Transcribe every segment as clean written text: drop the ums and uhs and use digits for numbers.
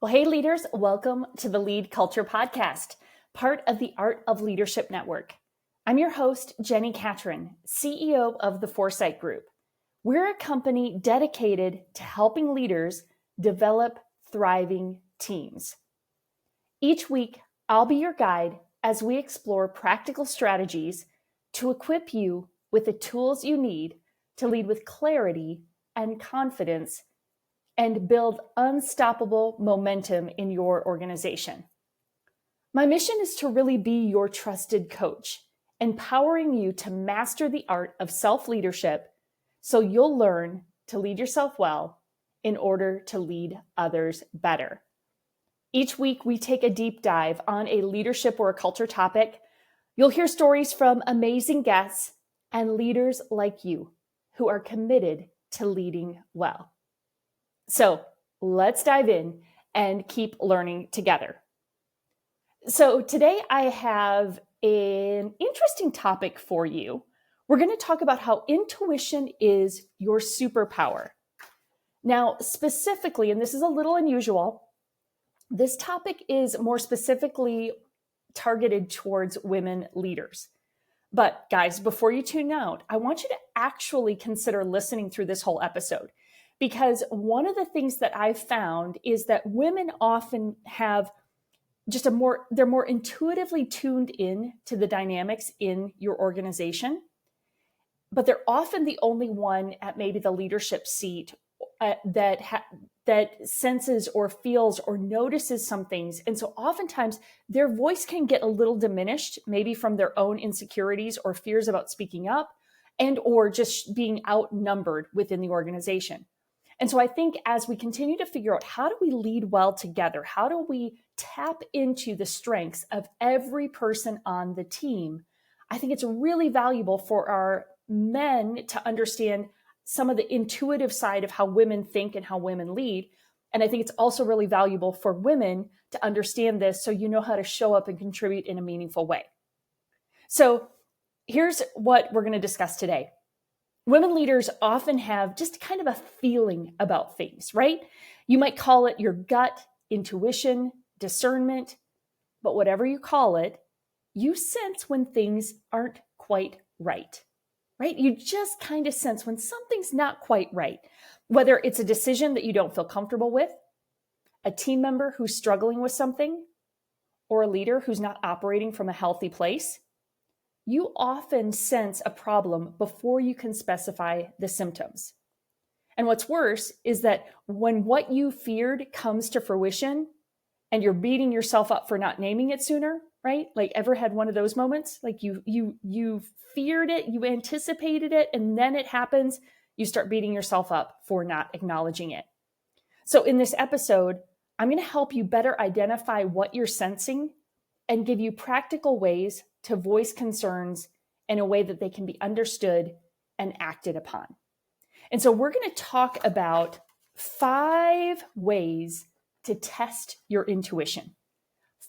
Well, hey, leaders, welcome to the Lead Culture Podcast, part of the Art of Leadership Network. I'm your host, Jenni Catron, CEO of the Foresight Group. We're a company dedicated to helping leaders develop thriving teams. Each week, I'll be your guide as we explore practical strategies to equip you with the tools you need to lead with clarity and confidence and build unstoppable momentum in your organization. My mission is to really be your trusted coach, empowering you to master the art of self-leadership so you'll learn to lead yourself well in order to lead others better. Each week, we take a deep dive on a leadership or a culture topic. You'll hear stories from amazing guests and leaders like you who are committed to leading well. So let's dive in and keep learning together. So today I have an interesting topic for you. We're going to talk about how intuition is your superpower. Now, specifically, and this is a little unusual, this topic is more specifically targeted towards women leaders. But guys, before you tune out, I want you to actually consider listening through this whole episode. Because one of the things that I've found is that women often have just they're more intuitively tuned in to the dynamics in your organization, but they're often the only one at maybe the leadership seat that senses or feels or notices some things. And so oftentimes their voice can get a little diminished, maybe from their own insecurities or fears about speaking up and or just being outnumbered within the organization. And so I think as we continue to figure out how do we lead well together, how do we tap into the strengths of every person on the team, I think it's really valuable for our men to understand some of the intuitive side of how women think and how women lead. And I think it's also really valuable for women to understand this so you know how to show up and contribute in a meaningful way. So here's what we're going to discuss today. Women leaders often have just kind of a feeling about things, right? You might call it your gut, intuition, discernment, but whatever you call it, you sense when things aren't quite right? You just kind of sense when something's not quite right, whether it's a decision that you don't feel comfortable with, a team member who's struggling with something, or a leader who's not operating from a healthy place. You often sense a problem before you can specify the symptoms. And what's worse is that when what you feared comes to fruition and you're beating yourself up for not naming it sooner, right? Like ever had one of those moments? Like you feared it, you anticipated it, and then it happens, you start beating yourself up for not acknowledging it. So in this episode, I'm going to help you better identify what you're sensing and give you practical ways to voice concerns in a way that they can be understood and acted upon. And so we're going to talk about 5 ways to test your intuition.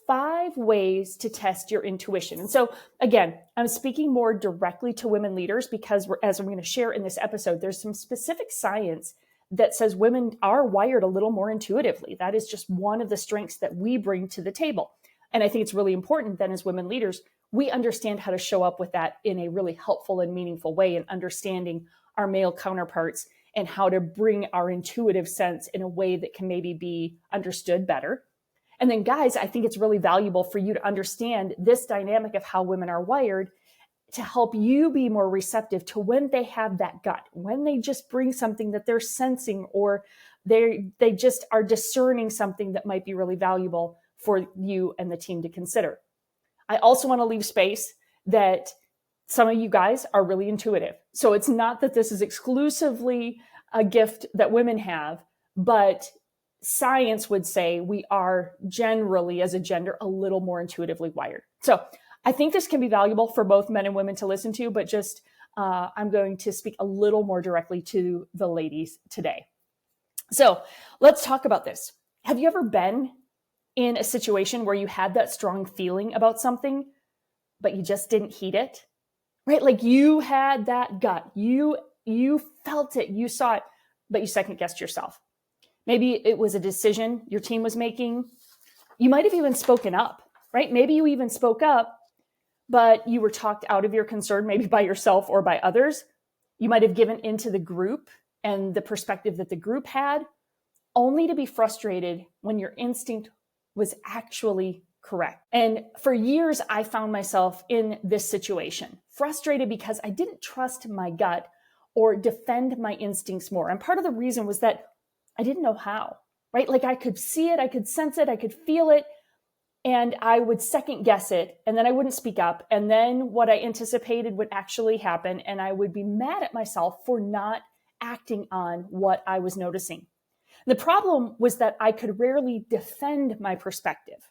5 ways to test your intuition. And so again, I'm speaking more directly to women leaders because as I'm going to share in this episode, there's some specific science that says women are wired a little more intuitively. That is just one of the strengths that we bring to the table. And I think it's really important then as women leaders, we understand how to show up with that in a really helpful and meaningful way and understanding our male counterparts and how to bring our intuitive sense in a way that can maybe be understood better. And then guys, I think it's really valuable for you to understand this dynamic of how women are wired to help you be more receptive to when they have that gut, when they just bring something that they're sensing or they just are discerning something that might be really valuable for you and the team to consider. I also want to leave space that some of you guys are really intuitive. So it's not that this is exclusively a gift that women have, but science would say we are generally, as a gender, a little more intuitively wired. So I think this can be valuable for both men and women to listen to, but just I'm going to speak a little more directly to the ladies today. So let's talk about this. Have you ever been in a situation where you had that strong feeling about something, but you just didn't heed it, right? Like you had that gut, you felt it, you saw it, but you second guessed yourself. Maybe it was a decision your team was making. You might have even spoken up, right? Maybe you even spoke up, but you were talked out of your concern, maybe by yourself or by others. You might have given into the group and the perspective that the group had, only to be frustrated when your instinct was actually correct. And for years, I found myself in this situation, frustrated because I didn't trust my gut or defend my instincts more. And part of the reason was that I didn't know how, right? Like I could see it, I could sense it, I could feel it, and I would second guess it, and then I wouldn't speak up. And then what I anticipated would actually happen, and I would be mad at myself for not acting on what I was noticing. The problem was that I could rarely defend my perspective.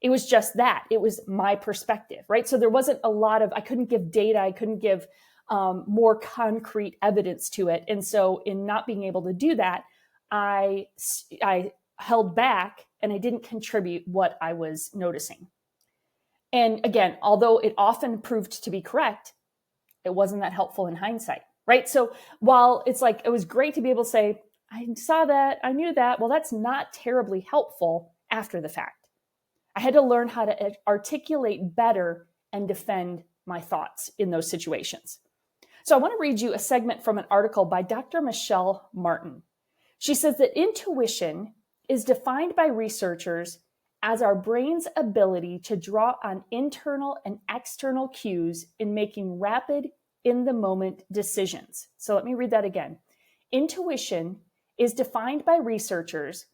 It was just that. It was my perspective, right? So there wasn't a lot of, I couldn't give data, I couldn't give more concrete evidence to it. And so in not being able to do that, I held back and I didn't contribute what I was noticing. And again, although it often proved to be correct, it wasn't that helpful in hindsight, right? So while it's like, it was great to be able to say, I saw that, I knew that, well, that's not terribly helpful after the fact. I had to learn how to articulate better and defend my thoughts in those situations. So I want to read you a segment from an article by Dr. Michelle Martin. She says that intuition is defined by researchers as our brain's ability to draw on internal and external cues in making rapid, in-the-moment decisions. So let me read that again. Intuition is defined by researchers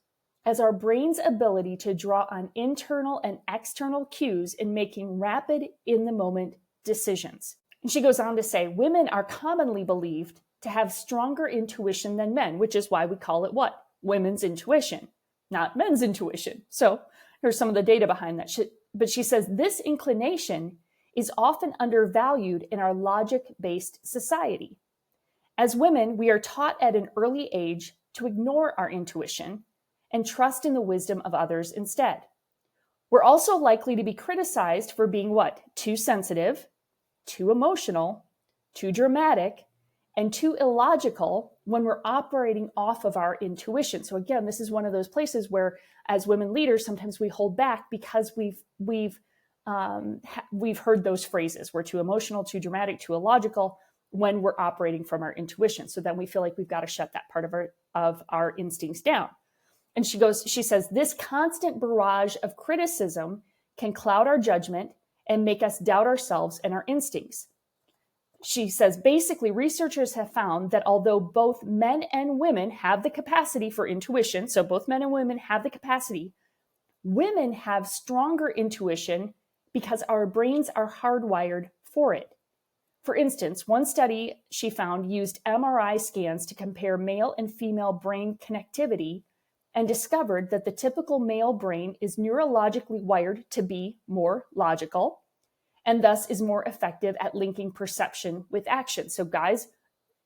as our brain's ability to draw on internal and external cues in making rapid, in-the-moment decisions. And she goes on to say, women are commonly believed to have stronger intuition than men, which is why we call it what? Women's intuition, not men's intuition. So here's some of the data behind that. But she says this inclination is often undervalued in our logic-based society. As women, we are taught at an early age to ignore our intuition and trust in the wisdom of others instead. We're also likely to be criticized for being what? Too sensitive, too emotional, too dramatic, and too illogical when we're operating off of our intuition. So again, this is one of those places where, as women leaders, sometimes we hold back because we've heard those phrases. We're too emotional, too dramatic, too illogical when we're operating from our intuition. So then we feel like we've got to shut that part of our instincts down. And she says, this constant barrage of criticism can cloud our judgment and make us doubt ourselves and our instincts. She says, basically, researchers have found that although both men and women have the capacity for intuition, so both men and women have the capacity, women have stronger intuition because our brains are hardwired for it. For instance, one study she found used MRI scans to compare male and female brain connectivity and discovered that the typical male brain is neurologically wired to be more logical and thus is more effective at linking perception with action. So guys,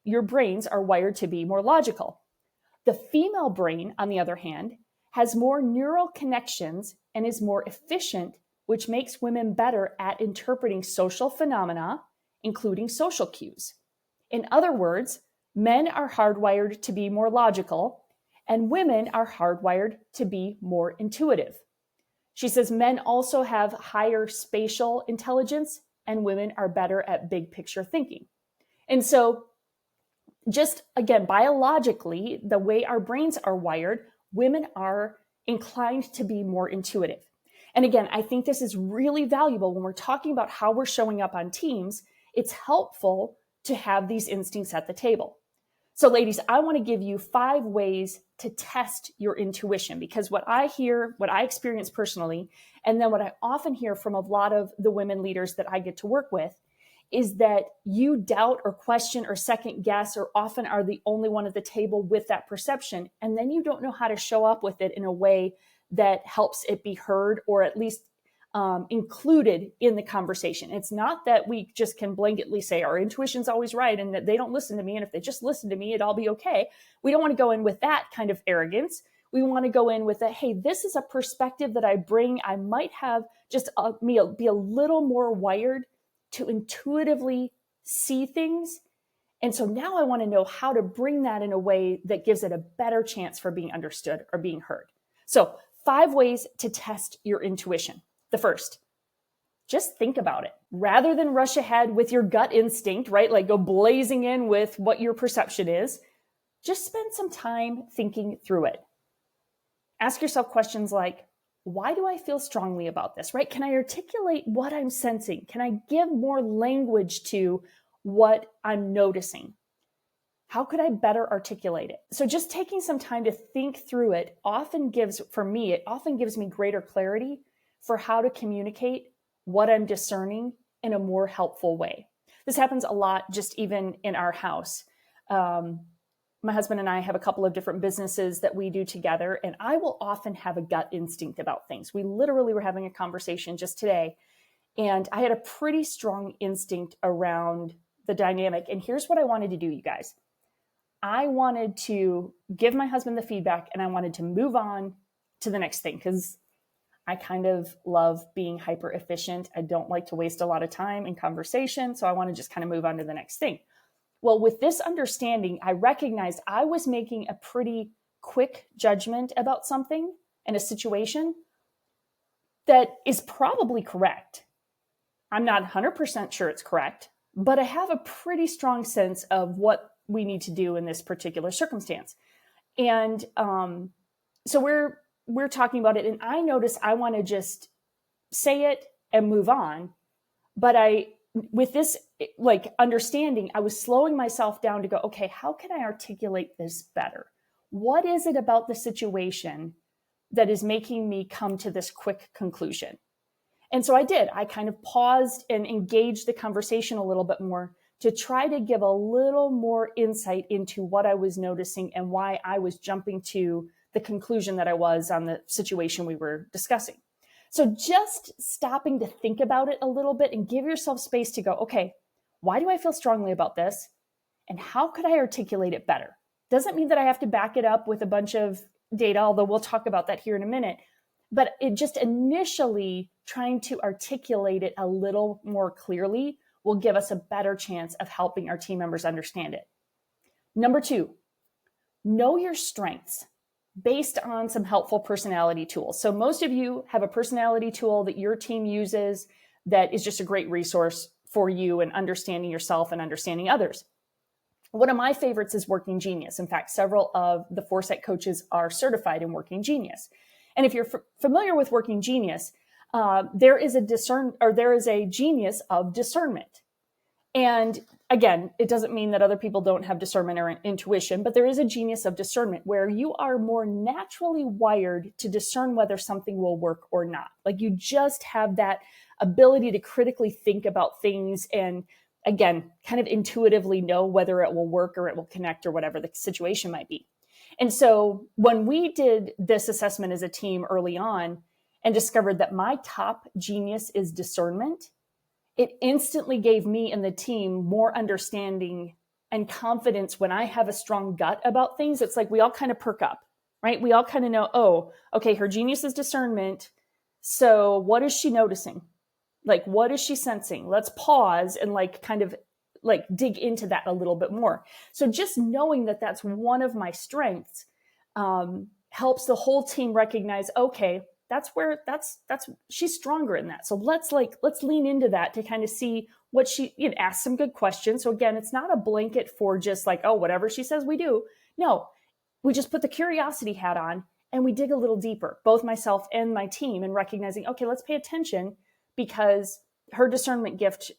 your brains are wired to be more logical. The female brain, on the other hand, has more neural connections and is more efficient, which makes women better at interpreting social phenomena, including social cues. In other words, men are hardwired to be more logical, and women are hardwired to be more intuitive. She says men also have higher spatial intelligence and women are better at big picture thinking. And so just again, biologically, the way our brains are wired, women are inclined to be more intuitive. And again, I think this is really valuable when we're talking about how we're showing up on teams. It's helpful to have these instincts at the table. So ladies, I want to give you 5 ways to test your intuition, because what I hear, what I experience personally, and then what I often hear from a lot of the women leaders that I get to work with is that you doubt or question or second guess or often are the only one at the table with that perception. And then you don't know how to show up with it in a way that helps it be heard or at least included in the conversation. It's not that we just can blanketly say our intuition's always right and that they don't listen to me. And if they just listen to me, it'll all be okay. We don't want to go in with that kind of arrogance. We want to go in with that, hey, this is a perspective that I bring. I might have just be a little more wired to intuitively see things And so now I want to know how to bring that in a way that gives it a better chance for being understood or being heard. So 5 ways to test your intuition. The first, just think about it. Rather than rush ahead with your gut instinct, right? Like go blazing in with what your perception is, just spend some time thinking through it. Ask yourself questions like, why do I feel strongly about this, right? Can I articulate what I'm sensing? Can I give more language to what I'm noticing? How could I better articulate it? So just taking some time to think through it often gives me greater clarity for how to communicate what I'm discerning in a more helpful way. This happens a lot just even in our house. My husband and I have a couple of different businesses that we do together, and I will often have a gut instinct about things. We literally were having a conversation just today, and I had a pretty strong instinct around the dynamic. And here's what I wanted to do, you guys. I wanted to give my husband the feedback, and I wanted to move on to the next thing because I kind of love being hyper efficient. I don't like to waste a lot of time in conversation, so I want to just kind of move on to the next thing. Well, with this understanding, I recognized I was making a pretty quick judgment about something in a situation that is probably correct. I'm not 100% sure it's correct, but I have a pretty strong sense of what we need to do in this particular circumstance. And so we're talking about it, and I notice I want to just say it and move on, but with this like understanding, I was slowing myself down to go, okay, how can I articulate this better? What is it about the situation that is making me come to this quick conclusion? And so I did. I kind of paused and engaged the conversation a little bit more to try to give a little more insight into what I was noticing and why I was jumping to the conclusion that I was on the situation we were discussing. So just stopping to think about it a little bit and give yourself space to go, okay, why do I feel strongly about this? And how could I articulate it better? Doesn't mean that I have to back it up with a bunch of data, although we'll talk about that here in a minute. But it just initially trying to articulate it a little more clearly will give us a better chance of helping our team members understand it. Number 2, know your strengths based on some helpful personality tools. So most of you have a personality tool that your team uses that is just a great resource for you in understanding yourself and understanding others. One of my favorites is Working Genius. In fact, several of the Foresight coaches are certified in Working Genius. And if you're familiar with Working Genius, there is a genius of discernment. And again, it doesn't mean that other people don't have discernment or intuition, but there is a genius of discernment where you are more naturally wired to discern whether something will work or not. Like you just have that ability to critically think about things and, again, kind of intuitively know whether it will work or it will connect or whatever the situation might be. And so when we did this assessment as a team early on and discovered that my top genius is discernment, it instantly gave me and the team more understanding and confidence when I have a strong gut about things. It's like we all kind of perk up, right? We all kind of know, oh, okay, her genius is discernment. So what is she noticing? Like, what is she sensing? Let's pause and kind of dig into that a little bit more. So just knowing that that's one of my strengths helps the whole team recognize, okay, that's she's stronger in that. So let's lean into that to kind of see what ask some good questions. So again, it's not a blanket for just oh, whatever she says we do. No, we just put the curiosity hat on and we dig a little deeper, both myself and my team, and recognizing, okay, let's pay attention because her discernment gift,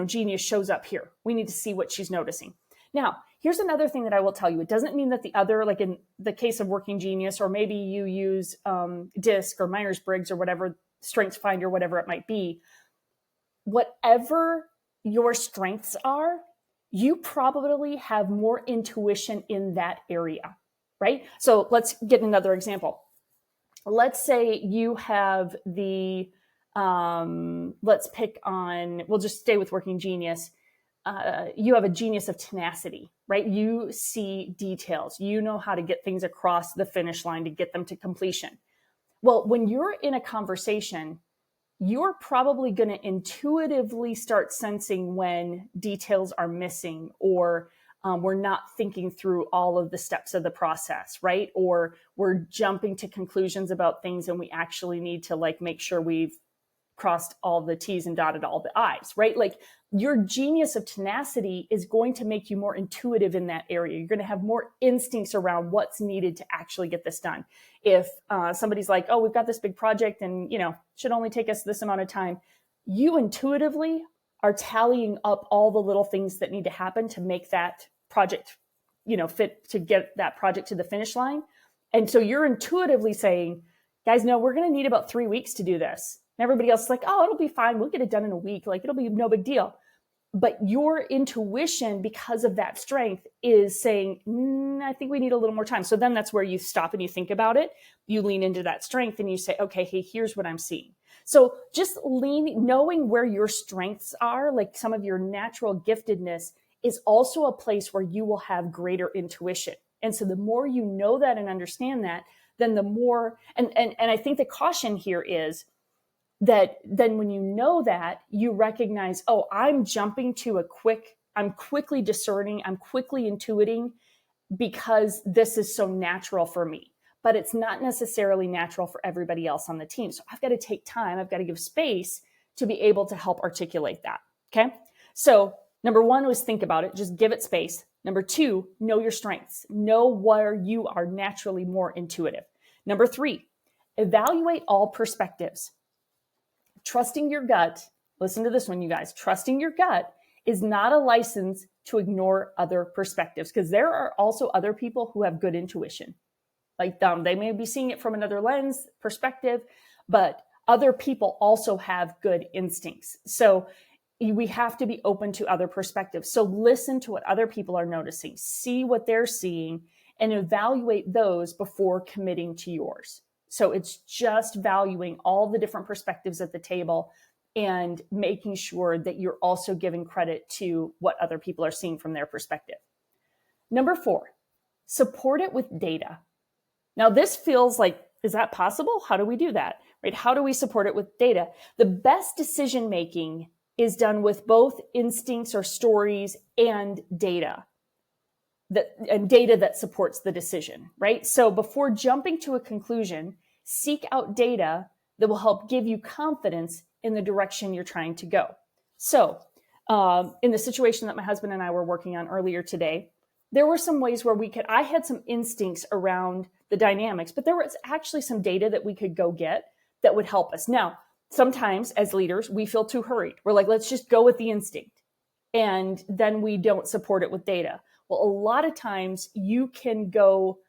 genius shows up here. We need to see what she's noticing. Now, here's another thing that I will tell you. It doesn't mean that the other, in the case of Working Genius, or maybe you use DISC or Myers-Briggs or whatever, Strengths Finder, whatever it might be, whatever your strengths are, you probably have more intuition in that area, right? So let's get another example. Let's say you have we'll just stay with Working Genius. You have a genius of tenacity, right? You see details. You know how to get things across the finish line to get them to completion. Well, when you're in a conversation, you're probably going to intuitively start sensing when details are missing, or we're not thinking through all of the steps of the process, right? Or we're jumping to conclusions about things and we actually need to like make sure we've crossed all the T's and dotted all the I's, right? Like your genius of tenacity is going to make you more intuitive in that area. You're going to have more instincts around what's needed to actually get this done. If somebody's like, oh, we've got this big project and, should only take us this amount of time, you intuitively are tallying up all the little things that need to happen to make that project, fit, to get that project to the finish line. And so you're intuitively saying, guys, no, we're going to need about 3 weeks to do this. And everybody else is like, oh, it'll be fine. We'll get it done in a week. Like, it'll be no big deal. But your intuition, because of that strength, is saying, I think we need a little more time. So then that's where you stop and you think about it. You lean into that strength and you say, okay, hey, here's what I'm seeing. So just knowing where your strengths are, like some of your natural giftedness, is also a place where you will have greater intuition. And so the more you know that and understand that, then the more, and I think the caution here is that then when you know that, you recognize, oh, I'm quickly discerning, I'm quickly intuiting because this is so natural for me. But it's not necessarily natural for everybody else on the team. So I've got to take time, I've got to give space to be able to help articulate that. Okay. So number one was think about it, just give it space. Number two, know your strengths, know where you are naturally more intuitive. Number three, evaluate all perspectives. Trusting your gut, listen to this one, you guys, trusting your gut is not a license to ignore other perspectives, because there are also other people who have good intuition. Like they may be seeing it from another lens perspective, but other people also have good instincts. So we have to be open to other perspectives. So listen to what other people are noticing, see what they're seeing, and evaluate those before committing to yours. So it's just valuing all the different perspectives at the table and making sure that you're also giving credit to what other people are seeing from their perspective. Number four, support it with data. Now this feels like, is that possible? How do we do that? Right? How do we support it with data? The best decision-making is done with both instincts or stories and data. Data that supports the decision, right? So before jumping to a conclusion, seek out data that will help give you confidence in the direction you're trying to go. So in the situation that my husband and I were working on earlier today, there were some ways where I had some instincts around the dynamics, but there was actually some data that we could go get that would help us. Now, sometimes as leaders, we feel too hurried. We're like, let's just go with the instinct. And then we don't support it with data. Well, a lot of times you can go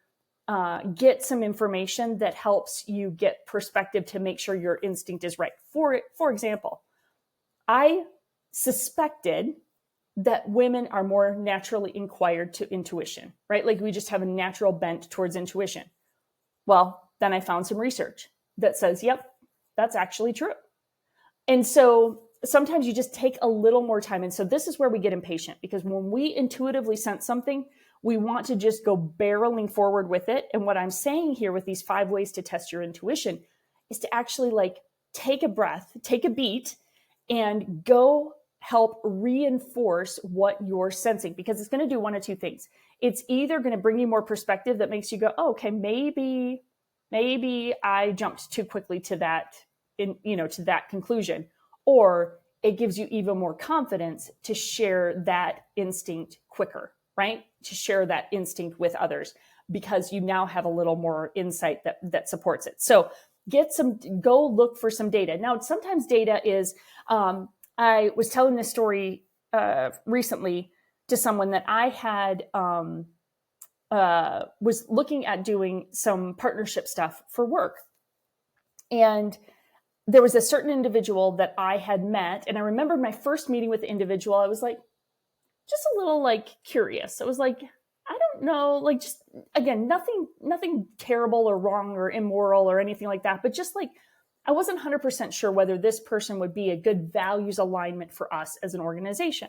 get some information that helps you get perspective to make sure your instinct is right. For example, I suspected that women are more naturally inclined to intuition, right? Like we just have a natural bent towards intuition. Well, then I found some research that says, yep, that's actually true. And so sometimes you just take a little more time. And so this is where we get impatient, because when we intuitively sense something, we want to just go barreling forward with it. And what I'm saying here with these 5 ways to test your intuition is to actually like take a breath, take a beat, and go help reinforce what you're sensing, because it's going to do one of two things. It's either going to bring you more perspective that makes you go, oh, okay, maybe I jumped too quickly to that, to that conclusion, or it gives you even more confidence to share that instinct quicker, right? To share that instinct with others, because you now have a little more insight that supports it. So go look for some data. Now, sometimes data is, I was telling this story recently to someone that I had was looking at doing some partnership stuff for work. And there was a certain individual that I had met. And I remember my first meeting with the individual, I was like, just a little like curious. I was like, I don't know, like just, again, nothing terrible or wrong or immoral or anything like that. But just like, I wasn't 100% sure whether this person would be a good values alignment for us as an organization.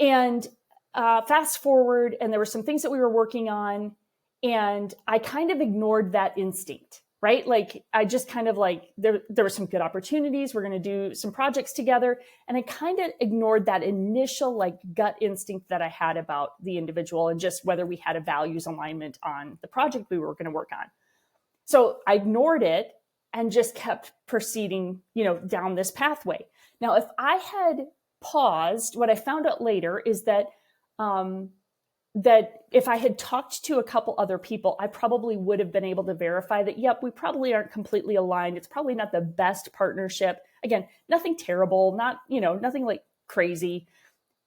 And fast forward, and there were some things that we were working on, and I kind of ignored that instinct. right? Like I just kind of like, there were some good opportunities. We're going to do some projects together. And I kind of ignored that initial like gut instinct that I had about the individual and just whether we had a values alignment on the project we were going to work on. So I ignored it and just kept proceeding, down this pathway. Now, if I had paused, what I found out later is that that if I had talked to a couple other people, I probably would have been able to verify that, yep, we probably aren't completely aligned. It's probably not the best partnership. Again, nothing terrible, nothing like crazy,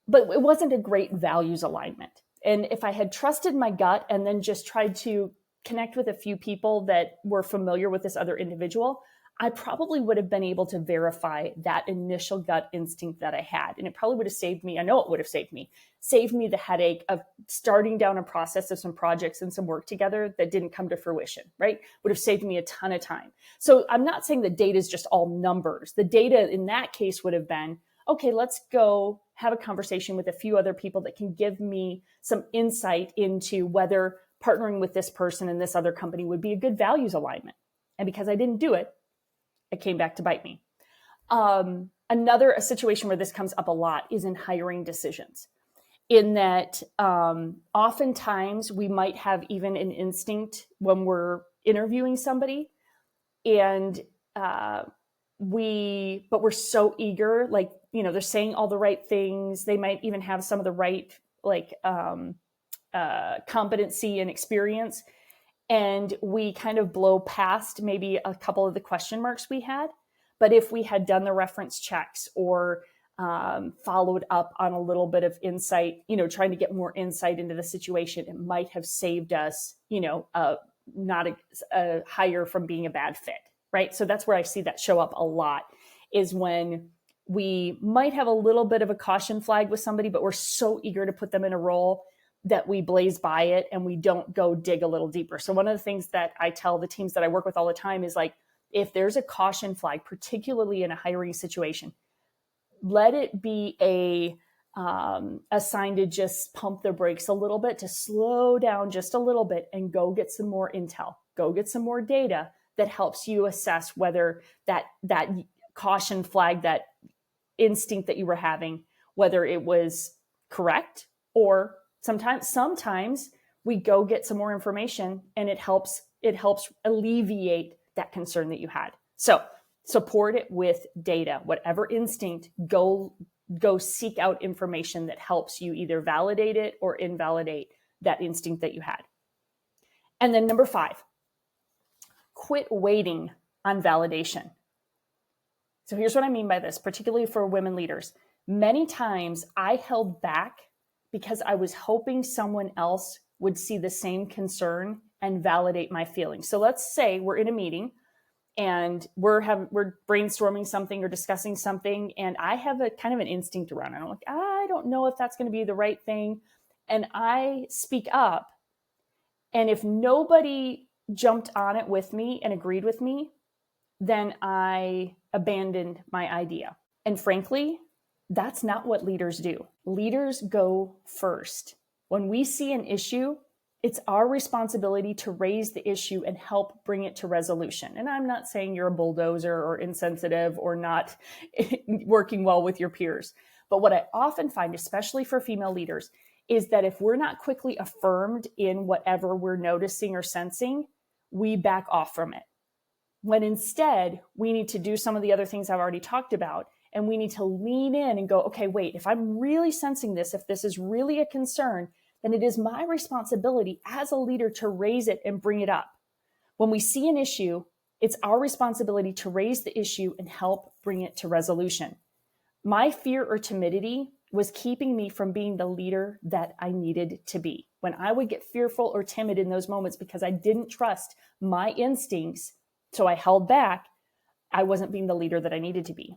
but it wasn't a great values alignment. And if I had trusted my gut and then just tried to connect with a few people that were familiar with this other individual, I probably would have been able to verify that initial gut instinct that I had. And it probably would have saved me. I know it would have saved me the headache of starting down a process of some projects and some work together that didn't come to fruition, right? Would have saved me a ton of time. So I'm not saying the data is just all numbers. The data in that case would have been, okay, let's go have a conversation with a few other people that can give me some insight into whether partnering with this person and this other company would be a good values alignment. And because I didn't do it, it came back to bite me. A situation where this comes up a lot is in hiring decisions, in that oftentimes we might have even an instinct when we're interviewing somebody, and but we're so eager, like, they're saying all the right things. They might even have some of the right, like, competency and experience. And we kind of blow past maybe a couple of the question marks we had. But if we had done the reference checks or followed up on a little bit of insight, trying to get more insight into the situation, it might have saved us, not a hire from being a bad fit, right? So that's where I see that show up a lot, is when we might have a little bit of a caution flag with somebody, but we're so eager to put them in a role that we blaze by it and we don't go dig a little deeper. So one of the things that I tell the teams that I work with all the time is, like, if there's a caution flag, particularly in a hiring situation, let it be a sign to just pump the brakes a little bit, to slow down just a little bit and go get some more intel, go get some more data that helps you assess whether that caution flag, that instinct that you were having, whether it was correct. Or sometimes we go get some more information and it helps alleviate that concern that you had. So support it with data. Whatever instinct, go seek out information that helps you either validate it or invalidate that instinct that you had. And then number 5, quit waiting on validation. So here's what I mean by this, particularly for women leaders. Many times I held back because I was hoping someone else would see the same concern and validate my feelings. So let's say we're in a meeting and we're brainstorming something or discussing something, and I have a kind of an instinct around it. I'm like, I don't know if that's going to be the right thing. And I speak up. And if nobody jumped on it with me and agreed with me, then I abandoned my idea. And frankly, that's not what leaders do. Leaders go first. When we see an issue, it's our responsibility to raise the issue and help bring it to resolution. And I'm not saying you're a bulldozer or insensitive or not working well with your peers. But what I often find, especially for female leaders, is that if we're not quickly affirmed in whatever we're noticing or sensing, we back off from it. When instead, we need to do some of the other things I've already talked about, and we need to lean in and go, okay, wait, if I'm really sensing this, if this is really a concern, then it is my responsibility as a leader to raise it and bring it up. When we see an issue, it's our responsibility to raise the issue and help bring it to resolution. My fear or timidity was keeping me from being the leader that I needed to be. When I would get fearful or timid in those moments because I didn't trust my instincts, so I held back, I wasn't being the leader that I needed to be.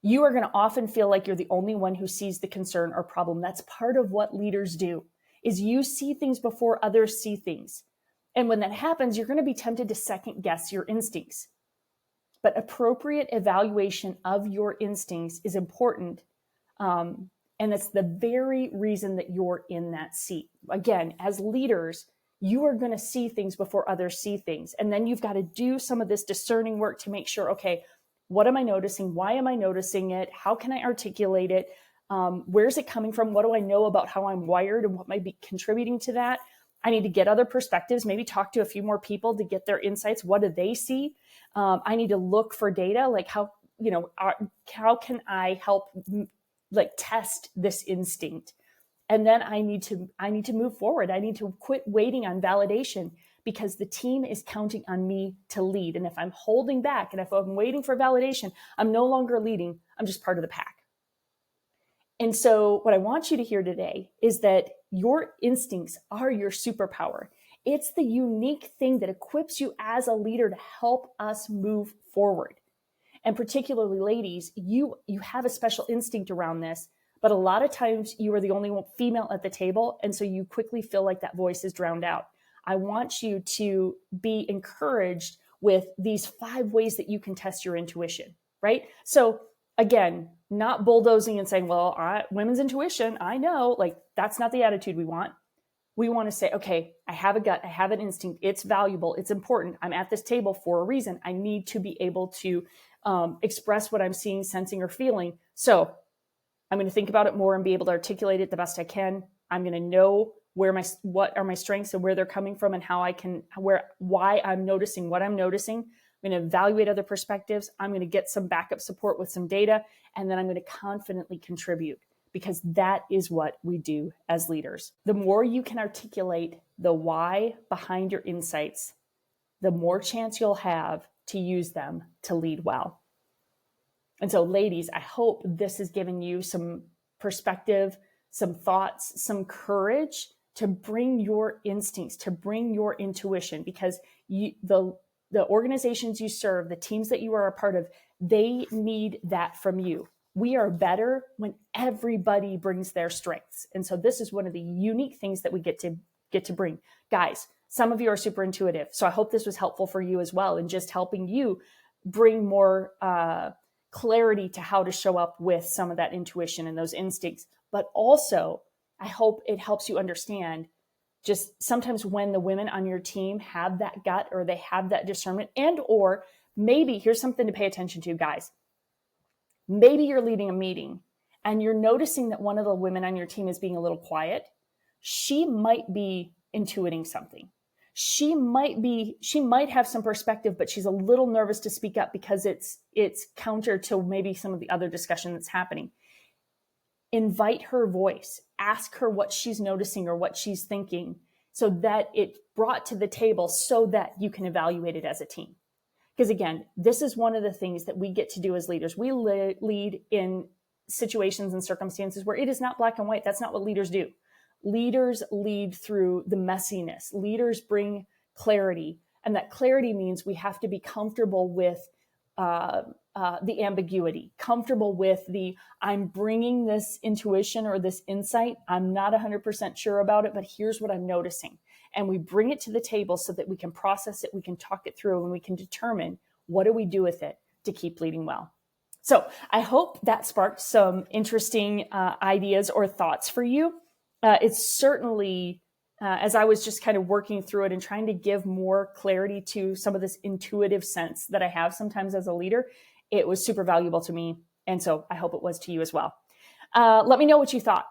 You are going to often feel like you're the only one who sees the concern or problem. That's part of what leaders do, is you see things before others see things. And when that happens, you're going to be tempted to second guess your instincts. But appropriate evaluation of your instincts is important. And it's the very reason that you're in that seat. Again, as leaders, you are going to see things before others see things. And then you've got to do some of this discerning work to make sure, okay, what am I noticing? Why am I noticing it? How can I articulate it? Where's it coming from? What do I know about how I'm wired and what might be contributing to that? I need to get other perspectives, maybe talk to a few more people to get their insights. What do they see? I need to look for data, like how can I help like test this instinct? And then I need to move forward. I need to quit waiting on validation because the team is counting on me to lead. And if I'm holding back and if I'm waiting for validation, I'm no longer leading. I'm just part of the pack. And so what I want you to hear today is that your instincts are your superpower. It's the unique thing that equips you as a leader to help us move forward. And particularly ladies, you have a special instinct around this, but a lot of times you are the only female at the table. And so you quickly feel like that voice is drowned out. I want you to be encouraged with these 5 ways that you can test your intuition, right? So again, not bulldozing and saying, well, women's intuition, I know, like that's not the attitude we want. We want to say, okay, I have a gut, I have an instinct, it's valuable, it's important. I'm at this table for a reason. I need to be able to express what I'm seeing, sensing, or feeling. So I'm going to think about it more and be able to articulate it the best I can. I'm going to know what are my strengths and where they're coming from and why I'm noticing what I'm noticing. I'm going to evaluate other perspectives. I'm going to get some backup support with some data, and then I'm going to confidently contribute because that is what we do as leaders. The more you can articulate the why behind your insights, the more chance you'll have to use them to lead well. And so ladies, I hope this has given you some perspective, some thoughts, some courage to bring your instincts, to bring your intuition, because the organizations you serve, the teams that you are a part of, they need that from you. We are better when everybody brings their strengths. And so this is one of the unique things that we get to bring. Guys, some of you are super intuitive. So I hope this was helpful for you as well, and just helping you bring more clarity to how to show up with some of that intuition and those instincts. But also, I hope it helps you understand just sometimes when the women on your team have that gut or they have that discernment, and or maybe here's something to pay attention to, guys. Maybe you're leading a meeting and you're noticing that one of the women on your team is being a little quiet. She might be intuiting something. She might have some perspective, but she's a little nervous to speak up because it's counter to maybe some of the other discussion that's happening. Invite her voice. Ask her what she's noticing or what she's thinking so that it's brought to the table so that you can evaluate it as a team. Because again, this is one of the things that we get to do as leaders. We lead in situations and circumstances where it is not black and white. That's not what leaders do. Leaders lead through the messiness. Leaders bring clarity. And that clarity means we have to be comfortable with the ambiguity, comfortable with I'm bringing this intuition or this insight. I'm not 100% sure about it, but here's what I'm noticing. And we bring it to the table so that we can process it, we can talk it through, and we can determine what do we do with it to keep leading well. So I hope that sparked some interesting ideas or thoughts for you. It's certainly, as I was just kind of working through it and trying to give more clarity to some of this intuitive sense that I have sometimes as a leader, it was super valuable to me. And so I hope it was to you as well. Let me know what you thought.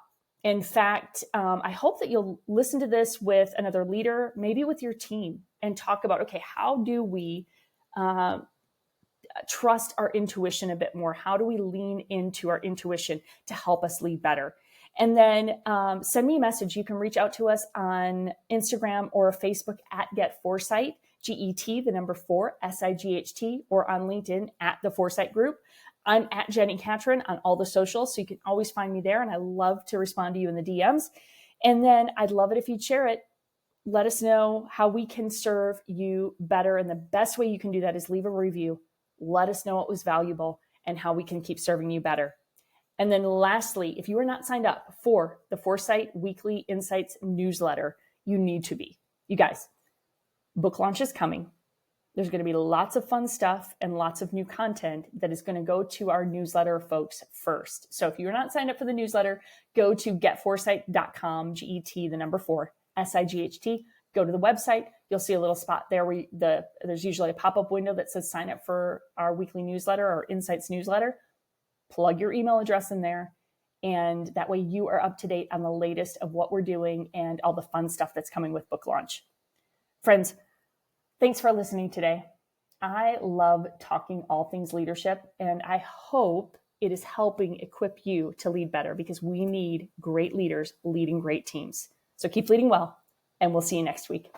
In fact, I hope that you'll listen to this with another leader, maybe with your team, and talk about, okay, how do we trust our intuition a bit more? How do we lean into our intuition to help us lead better? And then send me a message. You can reach out to us on Instagram or Facebook at Get Foresight, GET, the number 4, SIGHT, or on LinkedIn at the Foresight Group. I'm at Jenni Catron on all the socials, so you can always find me there, and I love to respond to you in the DMs. And then I'd love it if you'd share it. Let us know how we can serve you better, and the best way you can do that is leave a review. Let us know what was valuable and how we can keep serving you better. And then lastly, if you are not signed up for the Foresight Weekly Insights newsletter, you need to be. You guys, book launch is coming. There's going to be lots of fun stuff and lots of new content that is going to go to our newsletter folks first. So if you're not signed up for the newsletter, go to getforesight.com, GET, the number 4, SIGHT. Go to the website. You'll see a little spot there where there's usually a pop-up window that says sign up for our weekly newsletter or Insights newsletter. Plug your email address in there. And that way you are up to date on the latest of what we're doing and all the fun stuff that's coming with book launch. Friends, thanks for listening today. I love talking all things leadership, and I hope it is helping equip you to lead better, because we need great leaders leading great teams. So keep leading well, and we'll see you next week.